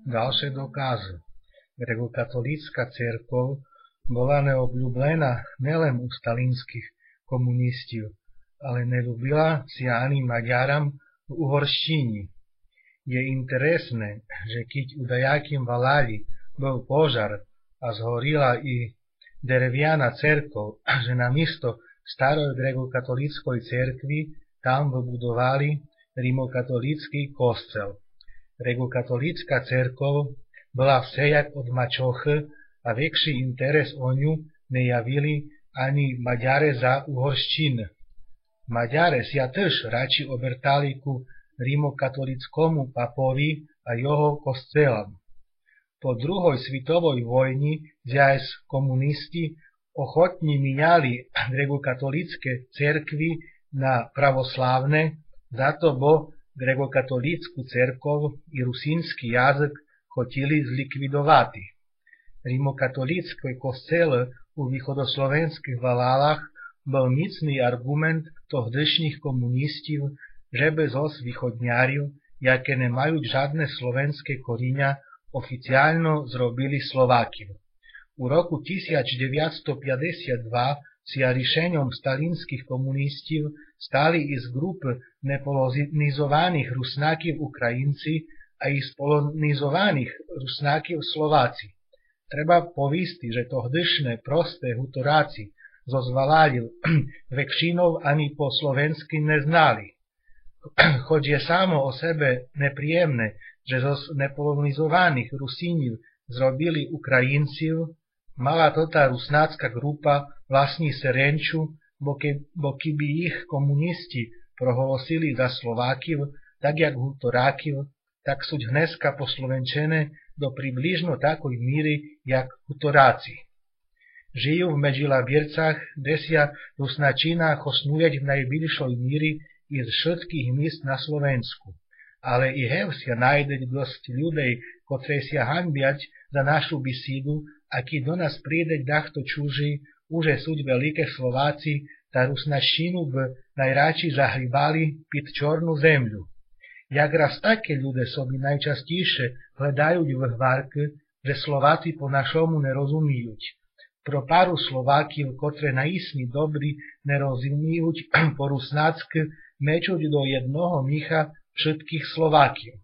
Ďalšie dokazy. Grekokatolícka cirkev bola neobľúbená nielen u stalinských komunistov, ale neľúbila si ani Maďarom v Uhorštine. Je interesné, že keď u dajakým Valali bol požar a zhorila i dereviana cerkev, že namiesto starej grekokatolíckej cerkvi tam vybudovali rimokatolícky kostel. Grekokatolícka cerkev bola všelijak od mačochy a väčší interes o ňu nejavili ani Maďare za Uhorščín. Maďare sa tiež radši obertali ku rimokatolickému papovi a jeho kostelom. Po druhej svetovej vojni zjazd komunisti ochotne minali grekokatolícke cerkvy na pravoslávne, za to bo grekokatolícku cerkev i rusínsky jazyk хотіли зліквідувати. Римокатолицький костел у východoslovenských Valálach bol mocný argument tohdejších komunistів, že bez os východňárів, jaké nemajú žiadne slovenské korenia, oficiálno zrobili Slovákів. U roku 1952 sia riešením stalinských komunistів stali i z grupy nepolonizovaných Rusnákів Ukrajinci a i z polonizovaných Rusnákів Slováci. Treba povisti, že tohdejšie prosté hutoráci zo Zvaláľov väčšinou ani po slovensky neznali. Choď je samo o sebe nepríjemné, že zo nepolonizovaných Rusíniv zrobili Ukrajincів, mala to tá rusnácka grupa vlastní serenču, bo keby ich komunisti prohlosili za Slovákiv, tak jak hutorákiv, tak sú dneska poslovenčené do približno takoj míry, jak hutoráci. Žijú v Medžilabiercach, kde sa Rusnačina chosnújeť v najbližšej míry i z všetkých míst na Slovensku. Ale i hev sa nájdeť dosť ľudí, ktoré sa hanbiať za našu bisídu, a keď do nás príde dachto čuží, už sú veľké Slováci, tá Rusnačinu by najradšej zahrýbali pід čornú zemľu. Jak raz také ľudia sobi najčastejšie hľadajú v hvarke, že Slováci po našomu nerozumiejú. Pro paru Slovákiv, ktoré na istní dobrí nerozumiejú po rusnácky, mečuť do jednoho micha všetkých Slovákiv.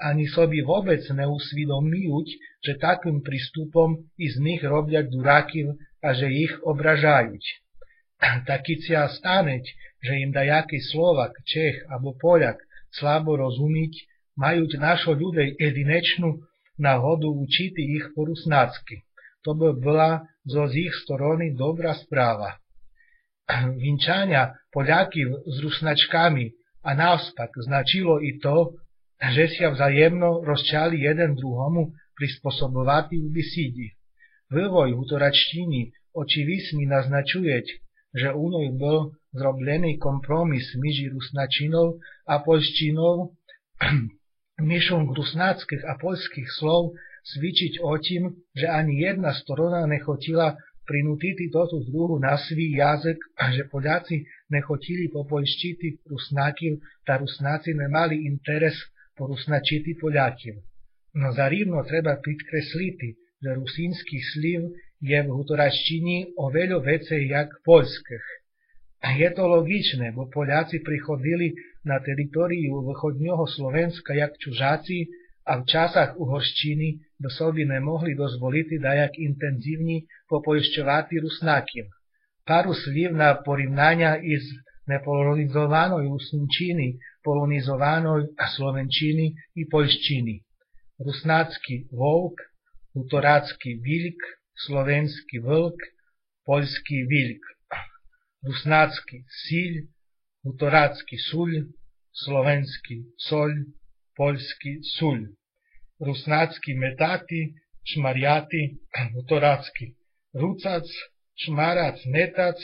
Ani sobi vôbec neusvidomujú, že takým prístupom i z nich robia durákiv a že ich obražajú. Taký sa staneť, že im dajaký Slovak, Čech alebo Poľak slabo rozumieť, majú našo ľudí jedinečnú náhodu učiť ich po rusnácky. To by bola zo ich strany dobrá správa. Vinčania Poľakів s Rusnačkami a naopak značilo i to, že sa vzájemno rozčali jeden druhomu prispôsobovať v bisídi. Vývoj hutoračtiny očivisne naznačuje, že u nej bol zroblený kompromis medzi Rusnačinou a Poľščinou. Myšlunk rusnáckých a poľských slov svičiť o tým, že ani jedna strana nechotila prinútiť toto druhu na svý jazyk a že Poľaci nechotili popoľščiť Rusnákiv, tá Rusnáci nemali interes porusnačiť Poľakiv. No zarivno treba podkresliť, že rusínsky sliv je v hutoračtini oveľa vecej jak poľských. Je to logičné, bo Poľaci prichodili na teritoriu východného Slovenska jak čužáci a v časách Uhorščiny by sobi nemohli dozvoliť dajak intenzívne popoľšťovať Rusnákiv. Paru sliv na porovnania i z nepolonizovanej Rusnčiny, polonizovanej Slovenčiny i Poľščiny. Rusnácky volk, hutorácky vilk, slovenský vlk, poľský vilk. Rusnácky síľ, hutorácky suľ, slovenský soľ, poľský suľ. Rusnácky metáty, šmariaty, hutorácky rucac, šmarac, metac,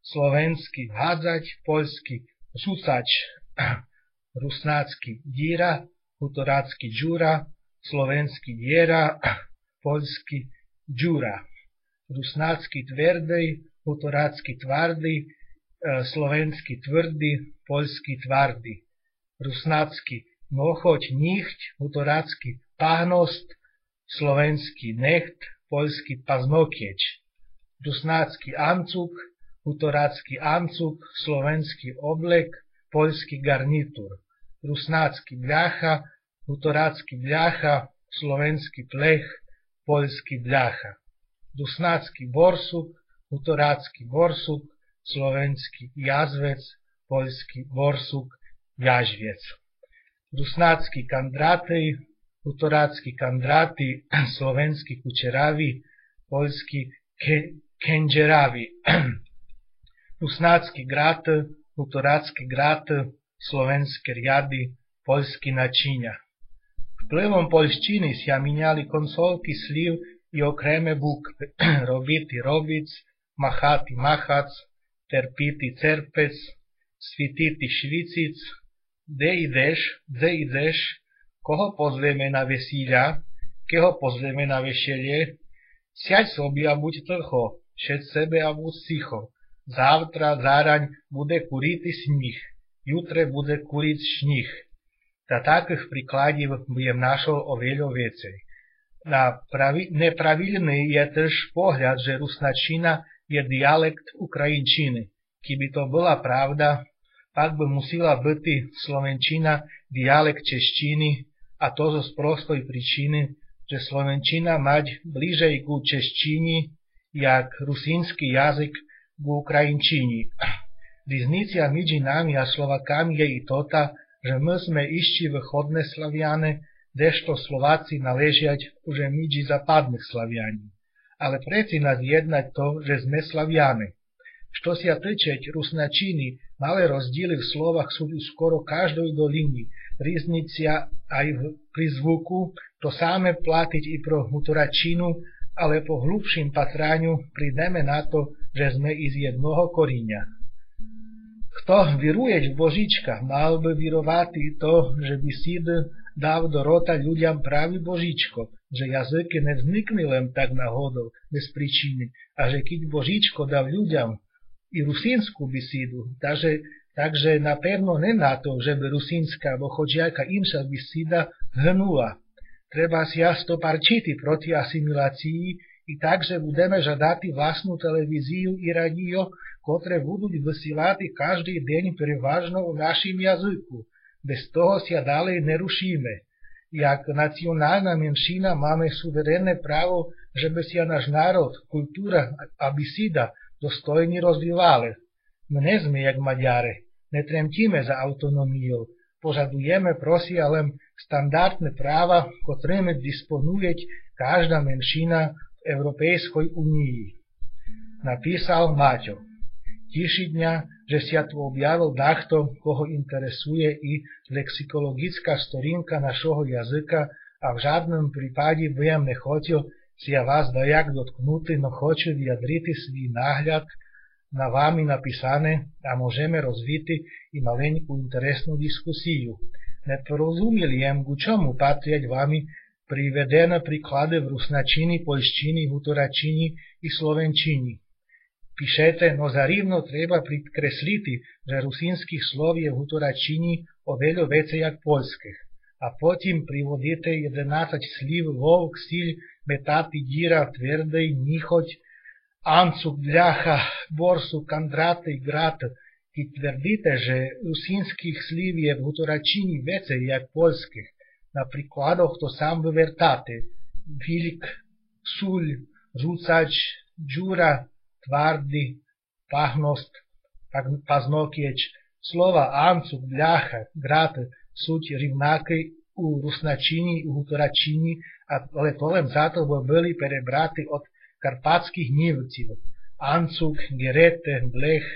slovenský hádzať, poľský susač. Rusnácky díra, hutorácky džura, slovenský diera, poľský džura. Rusnácky tvrdý, hutorácky tvrdý, slovenský tvrdý, poľský tvrdý. Rusnácky no choť nichť, hutorácky pahnost, slovenský necht, poľský paznokieč, rusnácky ancuk, hutorácky ancuk, slovenský oblek, poľský garnitúr, rusnácky bľacha, hutorácky bľacha, slovenský plech, poľský bľacha, rusnácky borsuk, hutorácky borsuk, slovenský jazvec, poľský borsuk, jažviec, rusnácky kandratej, hutorácky kandraty, slovenský kučeravi, poľský kenžeravi, rusnácky grat, hutorácky grat, slovenské riady, poľský načiňa. Vplyvom poľštiny sa minjali konsolky sliv i okreme bukve, robiti robic, mahati mahac, terpiti cerpec, svititi švicic, de ideš, koho pozveme na vesíľa, keho pozveme na vešelie, siaď sobi a buď trcho, šeď sebe a buď ticho, závtra, záraň bude kuriti sníh, jutre bude kuriť šních. Ta takých príkladів budem našol oveľa viacej. Nepravilný je tež pohľad, že rusnačina je dialekt ukrajinčiny. Keby to bola pravda, pak by musela byť slovenčina dialekt češtiny, a to zo prostej príčiny, že slovenčina mať bližej ku češtini, jak rusínsky jazyk ku ukrajinčini. Riznica medzi nami a Slovakami je i tota, že my sme ešte východné Slaviane, kdežto Slováci naležiať už medzi západných Slaviani. Ale preci nás jednať to, že sme Slaviane. Što sa týčeť rusnačiny, malé rozdiely v slovách sú skoro každej dolini. Riznica aj pri zvuku, to samé platiť i pro hutoračinu, ale po hlubším patraniu prídeme na to, že sme i z jednoho koríňa. Kto virujeť v Božička, mal by virovati to, že by si dal do rota ľuďam pravý Božičko, že jazyky nevznikli len tak náhodou, bez príčiny, a že keď Božičko dal ľuďam i rusínsku besidu, takže napevno ne na to, že by rusínska alebo choďaká inša besida hnula. Treba si jasno parčiti proti asimilácii i takže budeme žadati vlastnú televíziu i radio, ktoré budú vysielati každý deň prevažno v našim jazyku. Bez toho sa ďalej nerušíme. Jak nacionálna menšina máme suverénne právo, že by sa náš národ, kultúra a besida dostojne rozvíjali. My nie sme jak Maďare, netremtíme za autonómiou, požadujeme prosia len standardné práva, ktorými disponuje každá menšina v Európskej únii. Napísal Maťo. Teší dňa, že sa tu objavil takto, koho interesuje i lexikologická storinka našeho jazyka, a v žádnom prípade budem nechotil sa vás dajak dotknúť, no хочу vyjadriť svій náhľad na vami napísané a môžeme rozvíti i maleňkú interesnú diskusiu. Neporozumiem, ku čomu patriať vami privedené príklady v rusnačini, poľštini, hutoračini i slovenčini. Píšete, no zarivno treba prikresliť, že rusínskych slov je v hutoračini oveľa viacej jak poľských. A potom privodíte 11 slív, volk, síľ, metati, díra, tvrdej, nichoť, ancuk, bľacha, borsu, kandratej, grat. Keď tvrdíte, že rusínskych slív je v hutoračini viacej jak poľských, na príkladoch to sám vyvertáte. Vilk, súľ, rúcač, džúra, tvardy, pahnost, paznokieč. Slova ancuk, bľacha, grat sú rovnaké u rusnačini i hutoračini, ale to len za to, bo byli prebraty od karpatských Nívcів. Ancuk, gerete, blech.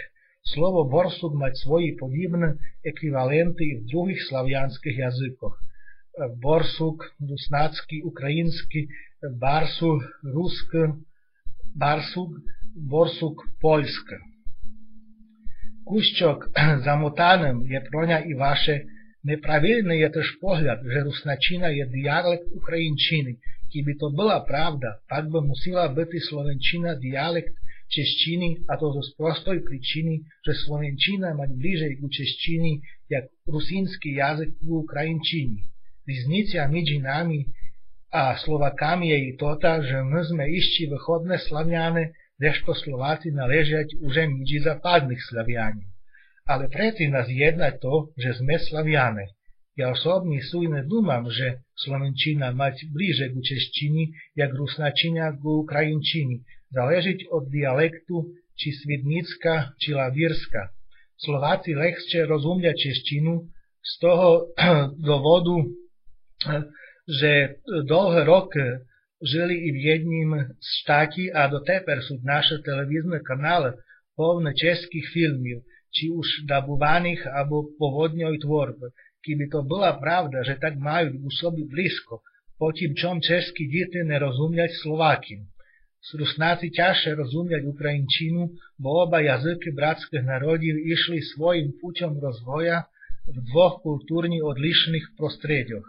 Slovo borsuk mať svoje podobné ekvivalenty v druhých slavianských jazykoch. Borsuk, rusnácky, ukrajinsky, barsuk, rusk, barsuk, borsuk, poľsk. Kúščok zamotanym je pro ňa i vaše. Nepravilný je tež pohľad, že rusnačina je dialekt ukrajinčiny. Keby to bola pravda, pak by musela byť slovenčina dialekt češtiny, a to zo prostoj príčiny, že slovenčina mať bližej ku češtini, jak rusínsky jazyk ku ukrajinčini. Rізниця між нами а Словаками je i tota, že my sme ešte východné Slaviane, kdežto Slováci naležať už medzi západných Slaviani. Ale preci nás jedná to, že sme Slaviane. Ja osobne sújne dúmam, že slovenčina mať bliže ku češtini, jak rusnačina ku ukrajinčini, záležiť od dialektu, či svidnická, či lavírska. Slováci ľahšie rozumia češtinu z toho dôvodu, že dlhé roky žili i v jedním štáti a doteper sú naše televízne kanály plné českých filmov, či už dabovaných alebo pôvodnej tvorby. Keby to bola pravda, že tak majú u sobi blízko, potím čom českí deti nerozumiať Slovákim. Rusnáci ťažšie rozumiať ukrajinčinu, bo oba jazyky bratských národov išli svojim puťom rozvoja v dvoch kultúrne odlišných prostredioch.